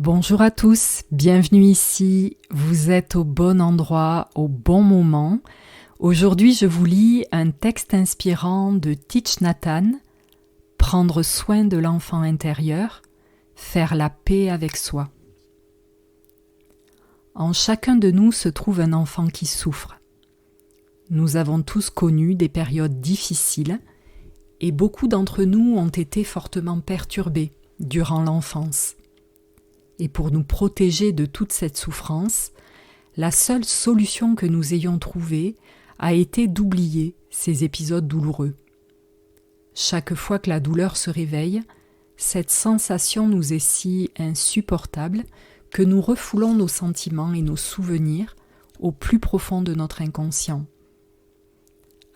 Bonjour à tous, bienvenue ici, vous êtes au bon endroit, au bon moment. Aujourd'hui, je vous lis un texte inspirant de Thich Nhat Hanh, Prendre soin de l'enfant intérieur, faire la paix avec soi. En chacun de nous se trouve un enfant qui souffre. Nous avons tous connu des périodes difficiles et beaucoup d'entre nous ont été fortement perturbés durant l'enfance. Et pour nous protéger de toute cette souffrance, la seule solution que nous ayons trouvée a été d'oublier ces épisodes douloureux. Chaque fois que la douleur se réveille, cette sensation nous est si insupportable que nous refoulons nos sentiments et nos souvenirs au plus profond de notre inconscient.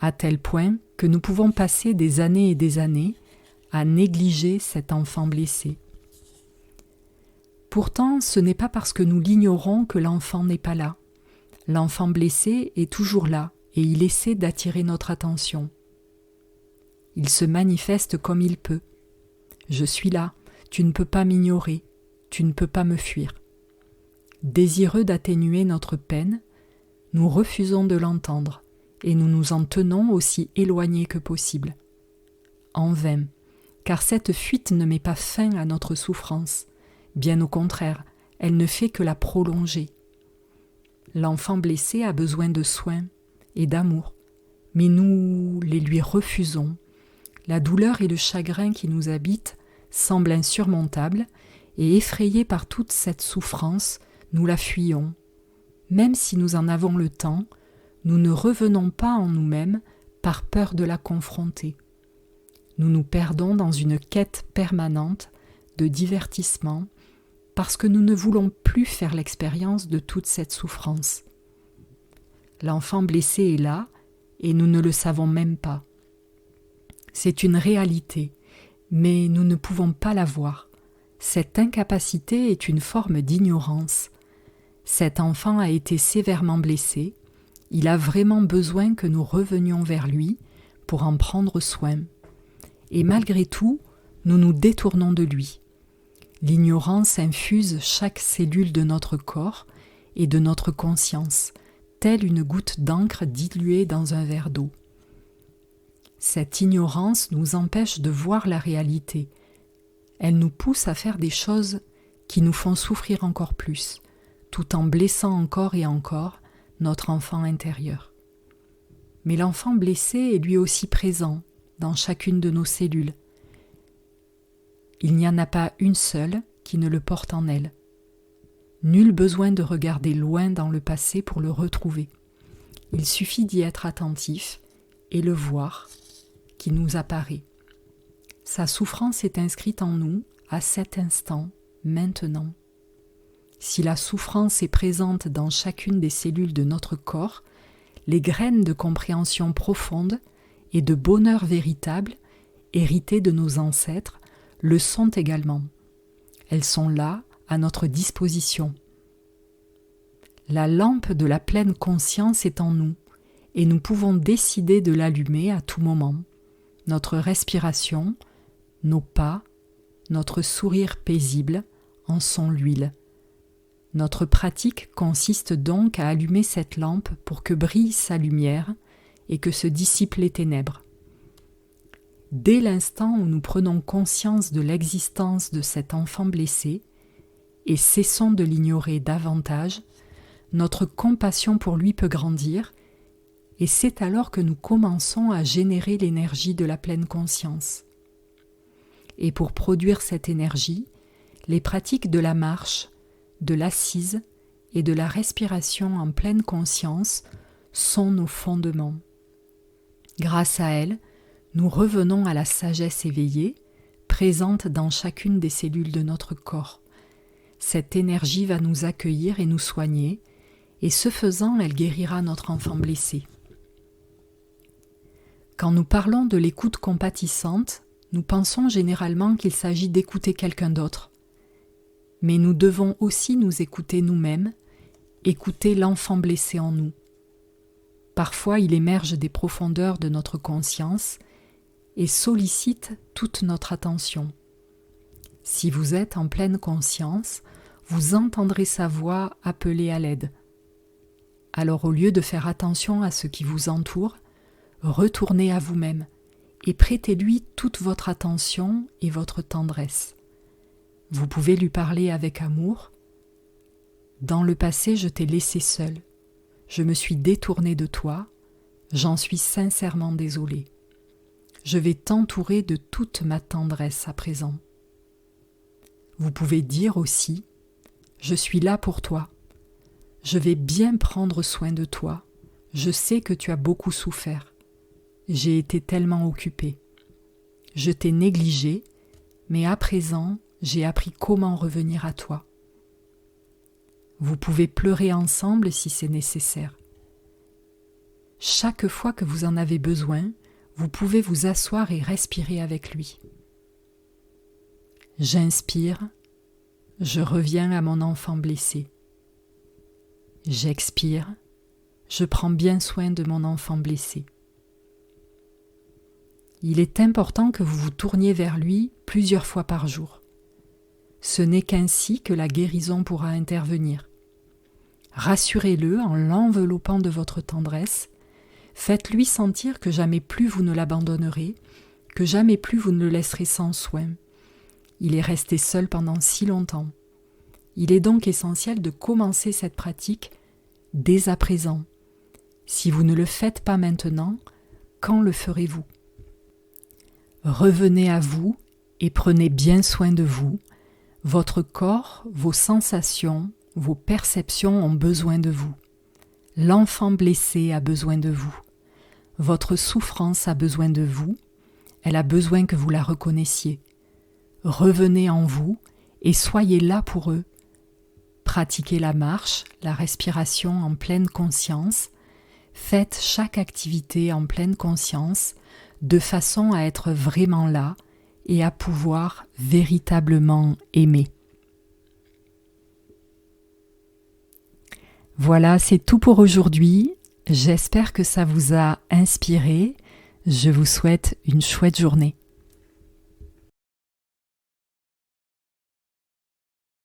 À tel point que nous pouvons passer des années et des années à négliger cet enfant blessé. Pourtant, ce n'est pas parce que nous l'ignorons que l'enfant n'est pas là. L'enfant blessé est toujours là et il essaie d'attirer notre attention. Il se manifeste comme il peut. Je suis là, tu ne peux pas m'ignorer, tu ne peux pas me fuir. Désireux d'atténuer notre peine, nous refusons de l'entendre et nous nous en tenons aussi éloignés que possible. En vain, car cette fuite ne met pas fin à notre souffrance. Bien au contraire, elle ne fait que la prolonger. L'enfant blessé a besoin de soins et d'amour, mais nous les lui refusons. La douleur et le chagrin qui nous habitent semblent insurmontables et effrayés par toute cette souffrance, nous la fuyons. Même si nous en avons le temps, nous ne revenons pas en nous-mêmes par peur de la confronter. Nous nous perdons dans une quête permanente de divertissement, parce que nous ne voulons plus faire l'expérience de toute cette souffrance. L'enfant blessé est là et nous ne le savons même pas. C'est une réalité, mais nous ne pouvons pas la voir. Cette incapacité est une forme d'ignorance. Cet enfant a été sévèrement blessé, il a vraiment besoin que nous revenions vers lui pour en prendre soin. Et malgré tout, nous nous détournons de lui. L'ignorance infuse chaque cellule de notre corps et de notre conscience, telle une goutte d'encre diluée dans un verre d'eau. Cette ignorance nous empêche de voir la réalité. Elle nous pousse à faire des choses qui nous font souffrir encore plus, tout en blessant encore et encore notre enfant intérieur. Mais l'enfant blessé est lui aussi présent dans chacune de nos cellules. Il n'y en a pas une seule qui ne le porte en elle. Nul besoin de regarder loin dans le passé pour le retrouver. Il suffit d'y être attentif et le voir qui nous apparaît. Sa souffrance est inscrite en nous à cet instant, maintenant. Si la souffrance est présente dans chacune des cellules de notre corps, les graines de compréhension profonde et de bonheur véritable, héritées de nos ancêtres, le sont également. Elles sont là, à notre disposition. La lampe de la pleine conscience est en nous, et nous pouvons décider de l'allumer à tout moment. Notre respiration, nos pas, notre sourire paisible en sont l'huile. Notre pratique consiste donc à allumer cette lampe pour que brille sa lumière et que se dissipent les ténèbres. Dès l'instant où nous prenons conscience de l'existence de cet enfant blessé et cessons de l'ignorer davantage, notre compassion pour lui peut grandir et c'est alors que nous commençons à générer l'énergie de la pleine conscience. Et pour produire cette énergie, les pratiques de la marche, de l'assise et de la respiration en pleine conscience sont nos fondements. Grâce à elles, nous revenons à la sagesse éveillée, présente dans chacune des cellules de notre corps. Cette énergie va nous accueillir et nous soigner, et ce faisant, elle guérira notre enfant blessé. Quand nous parlons de l'écoute compatissante, nous pensons généralement qu'il s'agit d'écouter quelqu'un d'autre. Mais nous devons aussi nous écouter nous-mêmes, écouter l'enfant blessé en nous. Parfois, il émerge des profondeurs de notre conscience et sollicite toute notre attention. Si vous êtes en pleine conscience, vous entendrez sa voix appeler à l'aide. Alors au lieu de faire attention à ce qui vous entoure, retournez à vous-même et prêtez-lui toute votre attention et votre tendresse. Vous pouvez lui parler avec amour. Dans le passé, je t'ai laissé seul. Je me suis détourné de toi. J'en suis sincèrement désolé. Je vais t'entourer de toute ma tendresse à présent. Vous pouvez dire aussi « Je suis là pour toi. Je vais bien prendre soin de toi. Je sais que tu as beaucoup souffert. J'ai été tellement occupée. Je t'ai négligé, mais à présent, j'ai appris comment revenir à toi. » Vous pouvez pleurer ensemble si c'est nécessaire. Chaque fois que vous en avez besoin, vous pouvez vous asseoir et respirer avec lui. J'inspire, je reviens à mon enfant blessé. J'expire, je prends bien soin de mon enfant blessé. Il est important que vous vous tourniez vers lui plusieurs fois par jour. Ce n'est qu'ainsi que la guérison pourra intervenir. Rassurez-le en l'enveloppant de votre tendresse. Faites-lui sentir que jamais plus vous ne l'abandonnerez, que jamais plus vous ne le laisserez sans soin. Il est resté seul pendant si longtemps. Il est donc essentiel de commencer cette pratique dès à présent. Si vous ne le faites pas maintenant, quand le ferez-vous ? Revenez à vous et prenez bien soin de vous. Votre corps, vos sensations, vos perceptions ont besoin de vous. L'enfant blessé a besoin de vous. Votre souffrance a besoin de vous. Elle a besoin que vous la reconnaissiez. Revenez en vous et soyez là pour eux. Pratiquez la marche, la respiration en pleine conscience. Faites chaque activité en pleine conscience de façon à être vraiment là et à pouvoir véritablement aimer. Voilà, c'est tout pour aujourd'hui. J'espère que ça vous a inspiré. Je vous souhaite une chouette journée.